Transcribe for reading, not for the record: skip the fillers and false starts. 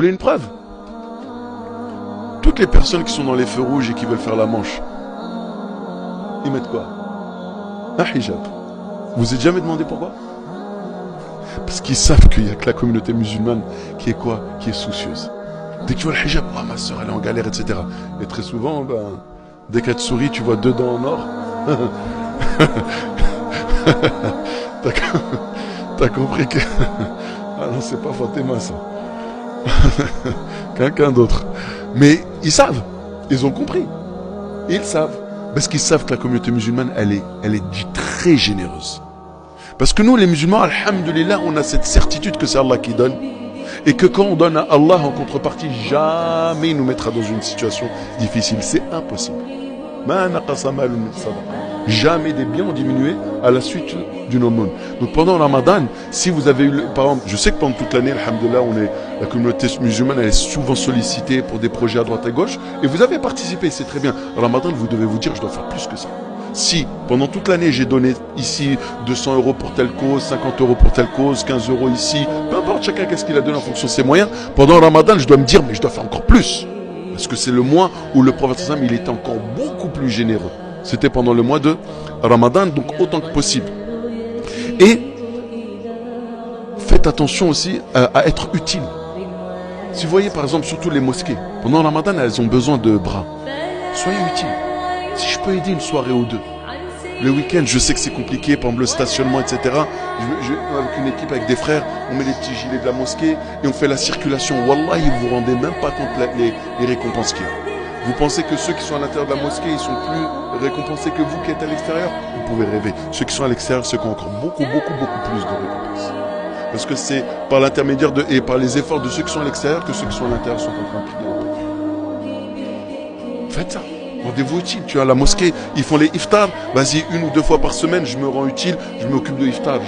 Vous voulez une preuve? Toutes les personnes qui sont dans les feux rouges et qui veulent faire la manche, ils mettent quoi? Un hijab. Vous vous êtes jamais demandé pourquoi? Parce qu'ils savent qu'il n'y a que la communauté musulmane qui est quoi? Qui est soucieuse. Dès que tu vois le hijab, oh, ma soeur elle est en galère, etc. Et très souvent, dès qu'elle te sourit, tu vois deux dents en or. T'as compris que... Ah non, c'est pas Fatima ça. Quelqu'un d'autre. Mais ils savent. Ils ont compris. Ils savent. Parce qu'ils savent que la communauté musulmane, elle est très généreuse. Parce que nous, les musulmans, alhamdoulilah, on a cette certitude que c'est Allah qui donne. Et que quand on donne à Allah en contrepartie, jamais il nous mettra dans une situation difficile. C'est impossible. Jamais des biens ont diminué à la suite d'une aumône. Donc pendant le Ramadan, si vous avez eu, par exemple, je sais que pendant toute l'année, alhamdoulilah, la communauté musulmane, elle est souvent sollicitée pour des projets à droite à gauche, et vous avez participé, c'est très bien. Au Ramadan, vous devez vous dire, je dois faire plus que ça. Si, pendant toute l'année, j'ai donné ici 200 € pour telle cause, 50 € pour telle cause, 15 € ici, peu importe chacun qu'est-ce qu'il a donné en fonction de ses moyens, pendant le Ramadan, je dois me dire, mais je dois faire encore plus. Parce que c'est le mois où le prophète sallam, il était encore beaucoup plus généreux. C'était pendant le mois de Ramadan, donc autant que possible. Et faites attention aussi à être utile. Si vous voyez par exemple, surtout les mosquées, pendant le Ramadan, elles ont besoin de bras. Soyez utile. Si je peux aider une soirée ou deux. Le week-end, je sais que c'est compliqué, par exemple le stationnement, etc. Avec une équipe, avec des frères, on met les petits gilets de la mosquée et on fait la circulation. Wallahi, vous vous rendez même pas compte les récompenses qu'il y a. Vous pensez que ceux qui sont à l'intérieur de la mosquée, ils sont plus récompensés que vous qui êtes à l'extérieur? Vous pouvez rêver. Ceux qui sont à l'extérieur, ceux qui ont encore beaucoup plus de récompenses. Parce que c'est par l'intermédiaire et par les efforts de ceux qui sont à l'extérieur que ceux qui sont à l'intérieur sont en train de prier. Faites ça. Rendez-vous utile. Tu as la mosquée, ils font les iftar. Vas-y, 1 ou 2 fois par semaine, je me rends utile, je m'occupe de iftar.